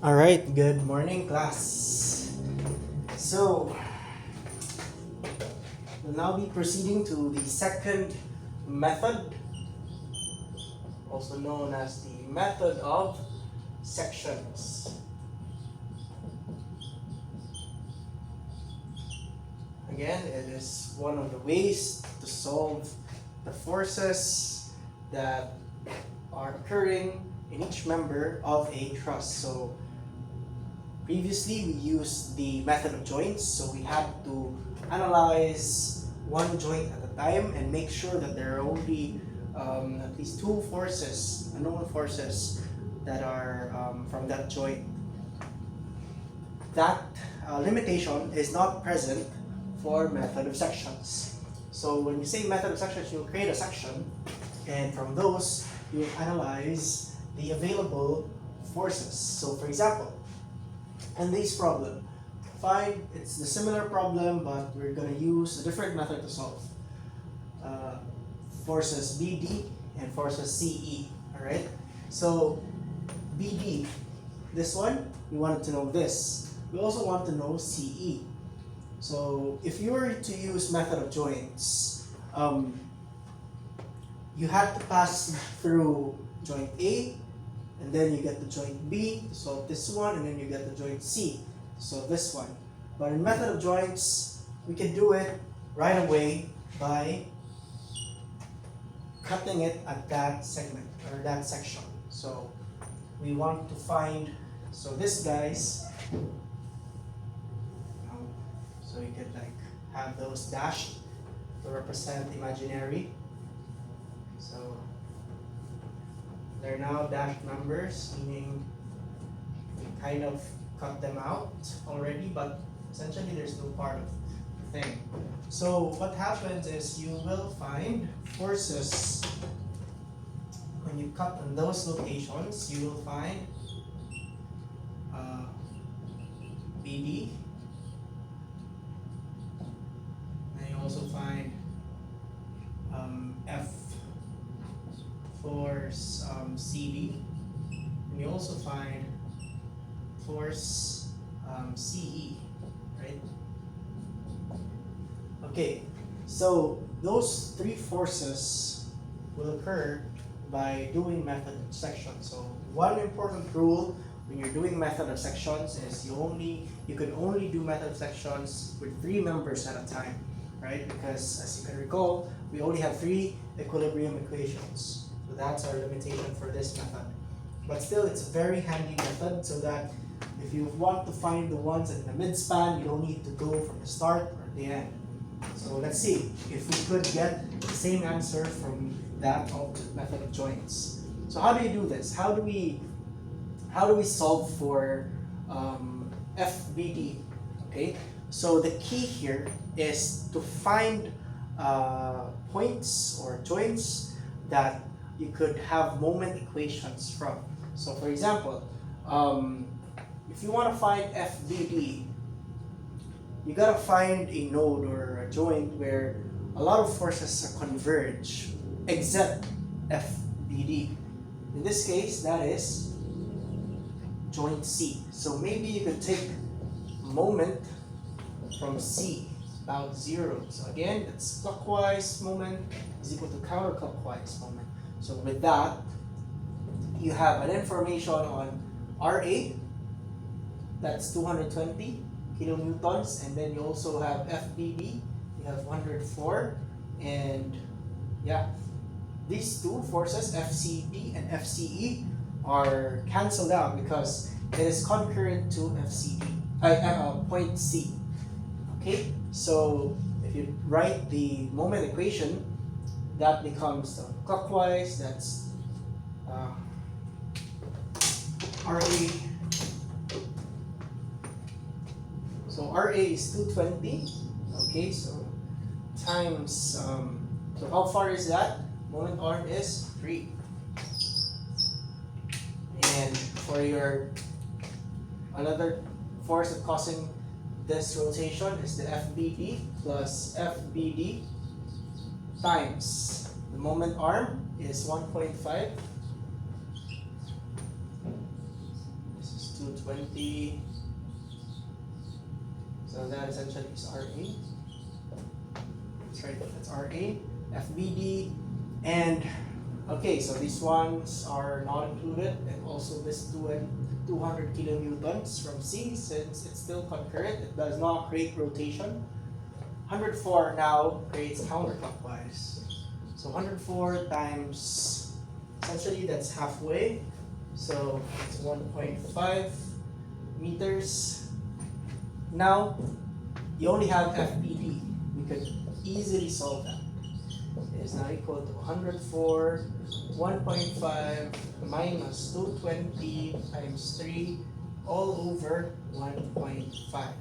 All right, good morning, class. So, we'll now be proceeding to the second method, also known as the method of sections. Again, it is one of the ways to solve the forces that are occurring in each member of a truss. So, previously, we used the method of joints, so we had to analyze one joint at a time and make sure that there are only at least two forces, unknown forces, that are from that joint. That limitation is not present for method of sections. So when you say method of sections, you'll create a section, and from those, you'll analyze the available forces. So for example, in this problem, it's the similar problem, but we're going to use a different method to solve. Forces BD and forces CE, alright? So BD, this one, we wanted to know this. We also want to know CE. So if you were to use method of joints, you have to pass through joint A, and then you get the joint B to solve this one, and then you get the joint C to solve this one. But in method of joints, we can do it right away by cutting it at that segment or that section. So we want to find, so this guys, so you could like have those dashed to represent imaginary. So they're now dashed numbers, meaning we kind of cut them out already, but essentially there's no part of the thing. So what happens is you will find forces when you cut on those locations. You will find BD, and you also find F force CD, and you also find force CE, right? Okay, so those three forces will occur by doing method of section. So one important rule when you're doing method of sections is you can only do method of sections with three members at a time, right? Because as you can recall, we only have three equilibrium equations. So that's our limitation for this method. But still, it's a very handy method so that if you want to find the ones in the mid-span, you don't need to go from the start or the end. So let's see if we could get the same answer from that method of joints. So how do you do this? How do we solve for FBD? Okay, so the key here is to find points or joints that you could have moment equations from. So for example, if you want to find FBD, you gotta find a node or a joint where a lot of forces converge except FBD. In this case, that is joint C. So maybe you could take moment from C, about 0. So again, that's clockwise moment is equal to counterclockwise moment. So with that, you have an information on RA, that's 220 kilonewtons, and then you also have FBD, you have 104, and yeah, these two forces, FCD and FCE, are cancelled out because it is concurrent to point C. Okay, so if you write the moment equation, that becomes clockwise, that's RA. So RA is 220, okay, so times, so how far is that? Moment arm is 3. And for your, another force that's causing this rotation is the FBD plus FBD times the moment arm is 1.5. This is 220. So that essentially is RA. That's right, that's RA. FBD. And okay, so these ones are not included, and also this 200 kilonewtons from C, since it's still concurrent, it does not create rotation. 104 now creates counterclockwise. So 104 times, essentially that's halfway. So it's 1.5 meters. Now, you only have FBD. We could easily solve that. It is now equal to 104, 1.5 minus 220 times 3 all over 1.5.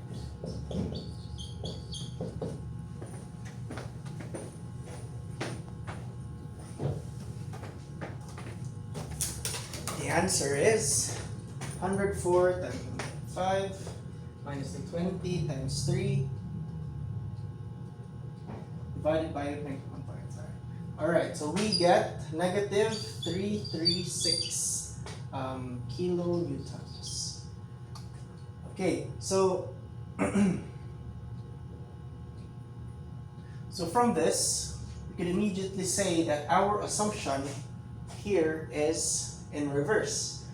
The answer is 104 times 5 minus the 20 times 3 divided by 1.5. Alright, so we get negative 336 kilonewtons. Okay, so so from this, we can immediately say that our assumption here is in reverse.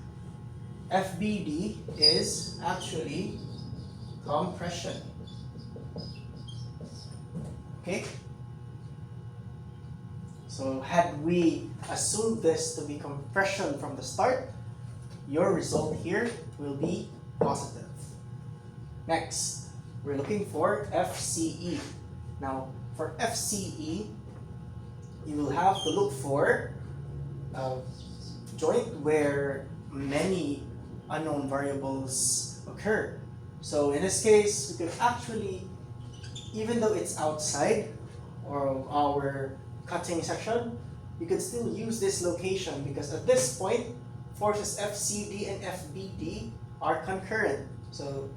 FBD is actually compression. Okay? So had we assumed this to be compression from the start, your result here will be positive. Next, we're looking for FCE. Now, for FCE, you will have to look for a joint where many unknown variables occur. So in this case, we could actually, even though it's outside or our cutting section, you could still use this location, because at this point, forces FCD and FBD are concurrent. So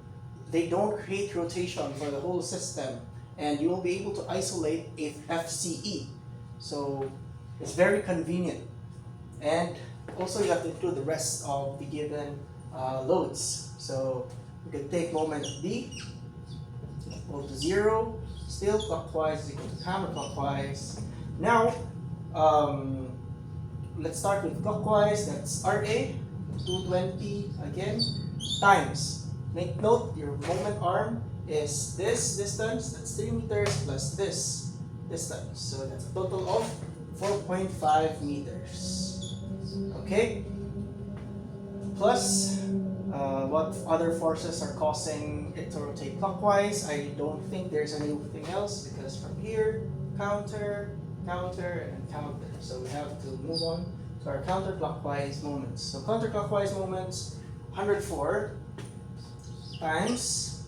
they don't create rotation for the whole system, and you will be able to isolate a FCE. So it's very convenient. And also you have to include the rest of the given loads. So we can take moment D equal to 0, still clockwise is equal to counterclockwise. Now, let's start with clockwise. That's RA, 220 again, times. Make note, your moment arm is this distance, that's 3 meters, plus this distance. So that's a total of 4.5 meters. Okay? Plus, what other forces are causing it to rotate clockwise? I don't think there's anything else, because from here, counter, counter, and counter. So we have to move on to our counterclockwise moments. So counterclockwise moments, 104 times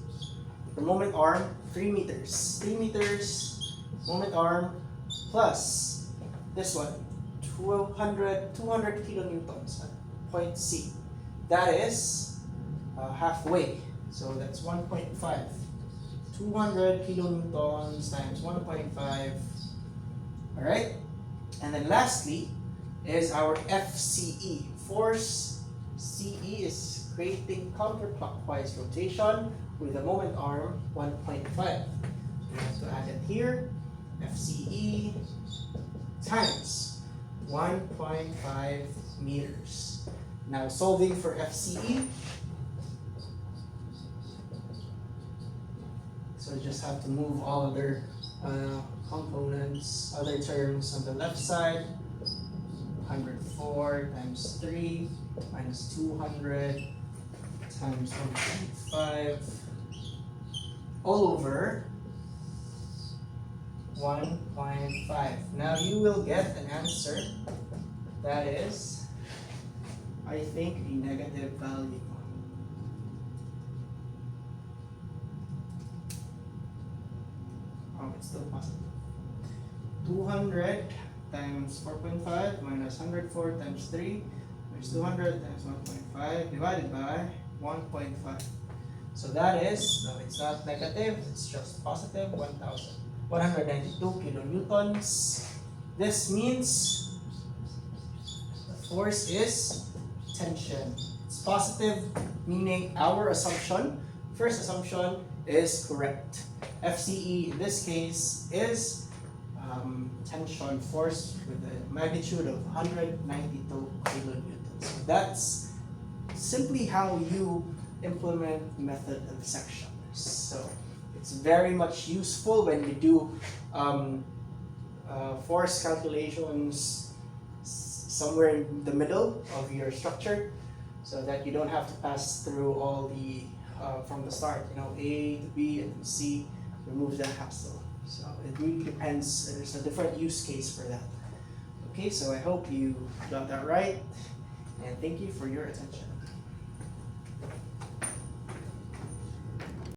the moment arm, 3 meters. 3 meters, moment arm, plus this one, 200 kilonewtons at point C. That is halfway. So that's 1.5. 200 kilonewtons times 1.5. Alright? And then lastly is our FCE. Force CE is creating counterclockwise rotation with a moment arm 1.5. We have to add it here. FCE times 1.5 meters. Now solving for FCE. So we just have to move all other components, other terms on the left side. 104 times 3 minus 200 times 1.5 all over 1.5. Now you will get an answer that is, I think, a negative value. Oh, it's still positive. 200 times 4.5 minus 104 times 3 minus 200 times 1.5 divided by 1.5. So that is, no, it's not negative, it's just positive 1,192 kilonewtons. This means the force is tension. It's positive, meaning our assumption, first assumption, is correct. FCE in this case is tension force with a magnitude of 192 kilonewtons. So that's simply how you implement method of section. So it's very much useful when you do force calculations somewhere in the middle of your structure, so that you don't have to pass through all the from the start, A to B and C, remove that hassle. So it really depends. There's a different use case for that. Okay, so I hope you got that right, and thank you for your attention.